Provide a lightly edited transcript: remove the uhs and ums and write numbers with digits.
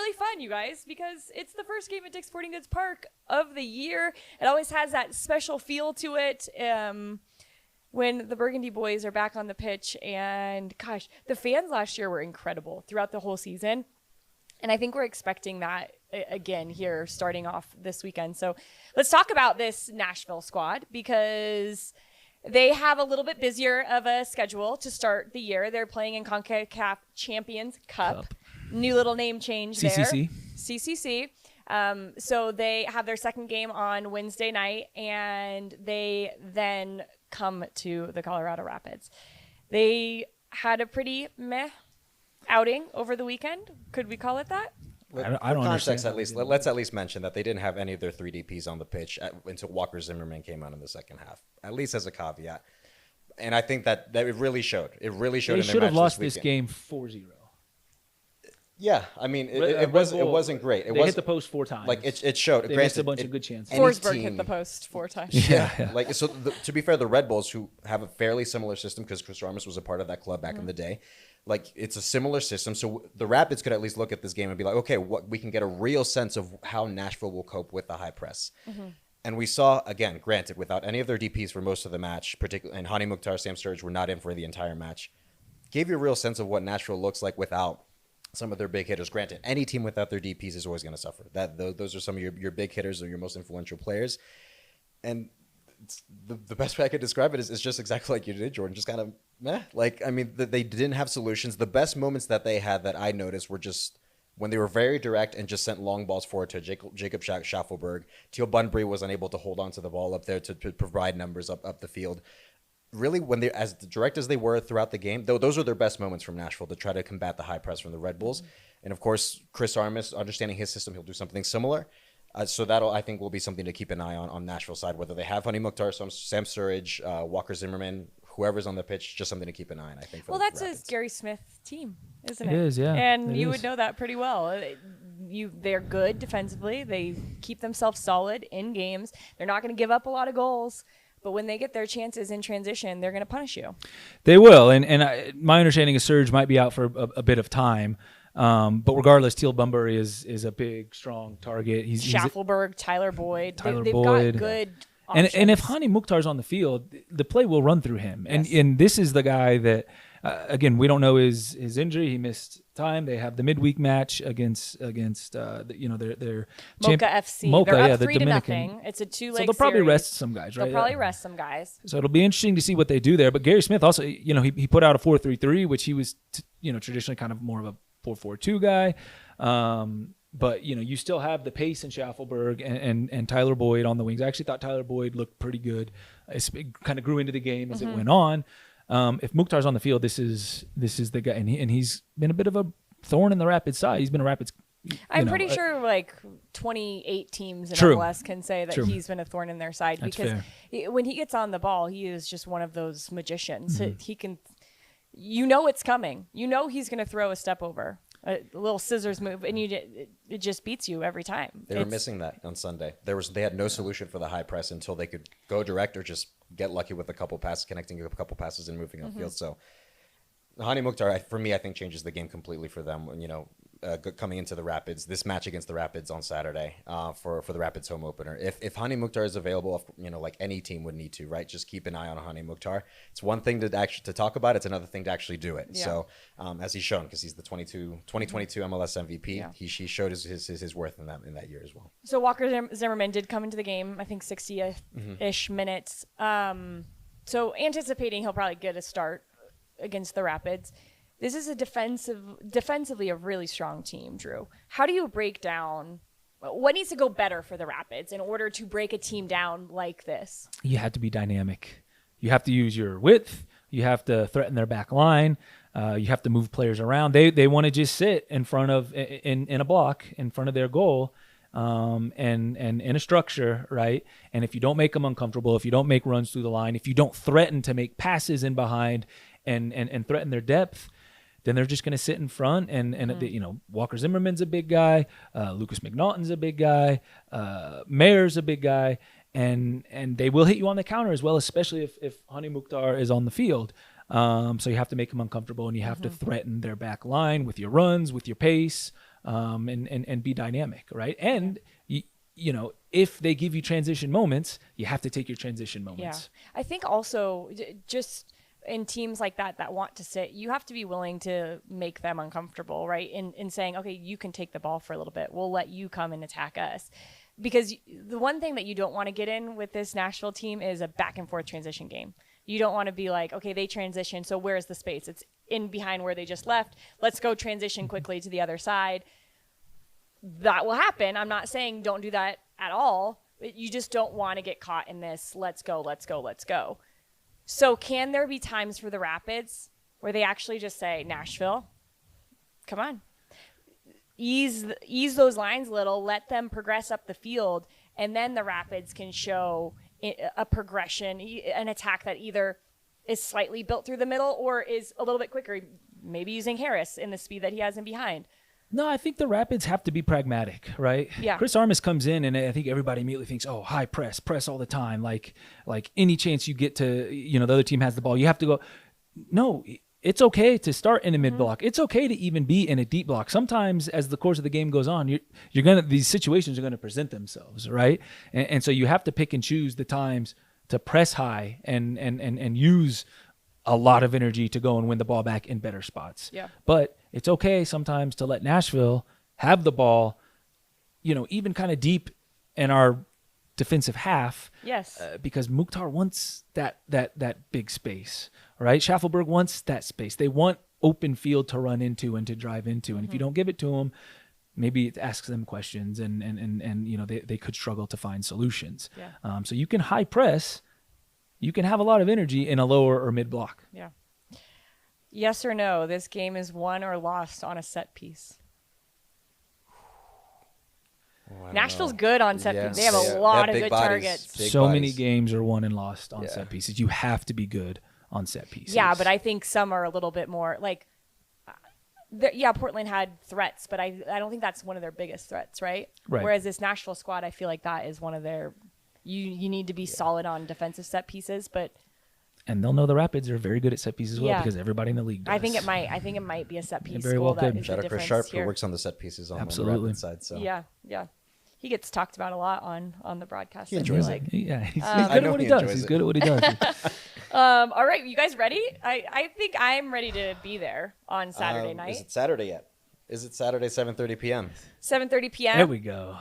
really fun, you guys, because it's the first game at Dick's Sporting Goods Park of the year. It always has that special feel to it when the Burgundy boys are back on the pitch. And gosh, the fans last year were incredible throughout the whole season. And I think we're expecting that again here starting off this weekend. So let's talk about this Nashville squad, because they have a little bit busier of a schedule to start the year. They're playing in CONCACAF Champions Cup. New little name change CCC. there. CCC. So they have their second game on Wednesday night, and they then come to the Colorado Rapids. They had a pretty meh outing over the weekend. Could we call it that? I don't context, understand. at least, let's at least mention that they didn't have any of their 3 DPs on the pitch until Walker Zimmerman came out in the second half, at least as a caveat. And I think that it really showed. It really showed. They in their should have match lost this this weekend. game 4-0. Yeah, I mean, it wasn't great. They hit the post 4 times. Like it showed. They missed a bunch of good chances. Forsberg hit the post 4 times. Yeah. Like so. To be fair, the Red Bulls, who have a fairly similar system, because Chris Armas was a part of that club back in the day, like it's a similar system. So the Rapids could at least look at this game and be like, okay, we can get a real sense of how Nashville will cope with the high press. And we saw, again, granted, without any of their DPs for most of the match, particularly, and Hany, Mukhtar, Sam Sturridge were not in for the entire match, gave you a real sense of what Nashville looks like without some of their big hitters. Granted, any team without their DPs is always going to suffer. Those are some of your big hitters or your most influential players. And the best way I could describe it is just exactly like you did, Jordan. Just kind of meh. Like, I mean, they didn't have solutions. The best moments that they had that I noticed were just when they were very direct and just sent long balls forward to Jacob Schaffelberg. Teal Bunbury was unable to hold on to the ball up there to provide numbers up the field. Really, when they as direct as they were throughout the game, though, those are their best moments from Nashville to try to combat the high press from the Red Bulls. And of course, Chris Armas, understanding his system, he'll do something similar. So that'll, I think, will be something to keep an eye on Nashville side, whether they have Hany Mukhtar, Sam Sturridge, Walker Zimmerman, whoever's on the pitch, just something to keep an eye on, I think. Well, that's a Gary Smith team, isn't it? It is, yeah. And you would know that pretty well. They're good defensively. They keep themselves solid in games. They're not going to give up a lot of goals. But when they get their chances in transition, they're going to punish you. They will. And my understanding is Surge might be out for a bit of time. But regardless, Teal Bunbury is a big, strong target. Schaffelberg, Tyler Boyd. They've Boyd. got good options. And if Hany Mukhtar's on the field, the play will run through him. Yes. And this is the guy that, again, we don't know his injury. He missed time. They have the midweek match against their Mocha FC. Mocha, they're up the 3-0. Dominican. It's a 2-leg So they'll probably series. rest some guys, right? They'll probably rest some guys. So it'll be interesting to see what they do there. But Gary Smith also, he put out a 4-3-3, which he was, traditionally kind of more of a 4-4-2 guy. But you still have the pace in Schaffelberg and Tyler Boyd on the wings. I actually thought Tyler Boyd looked pretty good. It kind of grew into the game as it went on. If Mukhtar's on the field, this is the guy, and he's been a bit of a thorn in the Rapids side. He's been a Rapids. I'm pretty sure like 28 teams in True. MLS can say that he's been a thorn in their side. That's because fair. When he gets on the ball, he is just one of those magicians. He can, it's coming. He's going to throw a step over. A little scissors move, and it just beats you every time. They were missing that on Sunday. They had no solution for the high press until they could go direct or just get lucky with a couple passes, connecting a couple passes and moving upfield. So Hany Mukhtar, for me, I think changes the game completely for them. Coming into the Rapids, this match against the Rapids on Saturday for the Rapids home opener. If Hany Mukhtar is available, like any team would need to, right? Just keep an eye on Hany Mukhtar. It's one thing to talk about. It's another thing to actually do it. Yeah. So as he's shown, because he's the 2022 MLS MVP, he showed his worth in that year as well. So Walker Zimmerman did come into the game, I think 60-ish minutes. So anticipating he'll probably get a start against the Rapids. This is a defensively a really strong team, Drew. How do you break down what needs to go better for the Rapids in order to break a team down like this? You have to be dynamic. You have to use your width. You have to threaten their back line. You have to move players around. They want to just sit in front of in a block in front of their goal, and in a structure, right? And if you don't make them uncomfortable, if you don't make runs through the line, if you don't threaten to make passes in behind and threaten their depth, then they're just going to sit in front. And Walker Zimmerman's a big guy. Lucas McNaughton's a big guy. Mayer's a big guy. And they will hit you on the counter as well, especially if Hany Mukhtar is on the field. So you have to make them uncomfortable, and you have to threaten their back line with your runs, with your pace. and be dynamic, right? And you know, if they give you transition moments, you have to take your transition moments. Yeah. I think also just in teams like that want to sit, you have to be willing to make them uncomfortable, right? In saying, okay, you can take the ball for a little bit. We'll let you come and attack us. Because the one thing that you don't want to get in with this Nashville team is a back and forth transition game. You don't want to be like, okay, they transition, so where's the space? It's in behind where they just left. Let's go transition quickly to the other side. That will happen. I'm not saying don't do that at all. You just don't want to get caught in this, let's go, let's go, let's go. So can there be times for the Rapids where they actually just say, Nashville, come on. Ease those lines a little, let them progress up the field, and then the Rapids can show a progression, an attack that either is slightly built through the middle or is a little bit quicker, maybe using Harris in the speed that he has in behind. No, I think the Rapids have to be pragmatic, right? Yeah. Chris Armas comes in, and I think everybody immediately thinks, oh, high press all the time. Like any chance you get to, you know, the other team has the ball, you have to go. No, it's okay to start in a mid block. It's okay to even be in a deep block. Sometimes, as the course of the game goes on, these situations are gonna present themselves, right? And so you have to pick and choose the times to press high and use a lot of energy to go and win the ball back in better spots. Yeah. But it's okay sometimes to let Nashville have the ball, you know, even kind of deep in our defensive half. Yes. Because Mukhtar wants that big space, right? Schaffelberg wants that space. They want open field to run into and to drive into. And if you don't give it to them, maybe it asks them questions and you know, they could struggle to find solutions. Yeah. So you can high press. You can have a lot of energy in a lower or mid block. Yeah. Yes or no, this game is won or lost on a set piece. Nashville's good on set piece. They have a lot of good targets. So many games are won and lost on set pieces. You have to be good on set pieces. Yeah, but I think some are a little bit more like, Portland had threats, but I don't think that's one of their biggest threats, right? Right. Whereas this Nashville squad, I feel like that is one of their. You need to be solid on defensive set pieces, but. And they'll know the Rapids are very good at set pieces as well because everybody in the league does. I think it might be a set piece. Very well that could. is Shout the out Chris difference Sharp, here. who works on the set pieces on the Rapid side. So yeah. He gets talked about a lot on the broadcast. He enjoys it. Yeah, he's good at what he does. He's good at what he does. All right, you guys ready? I think I'm ready to be there on Saturday night. Is it Saturday yet? Is it Saturday, 7:30 p.m.? 7:30 p.m. There we go.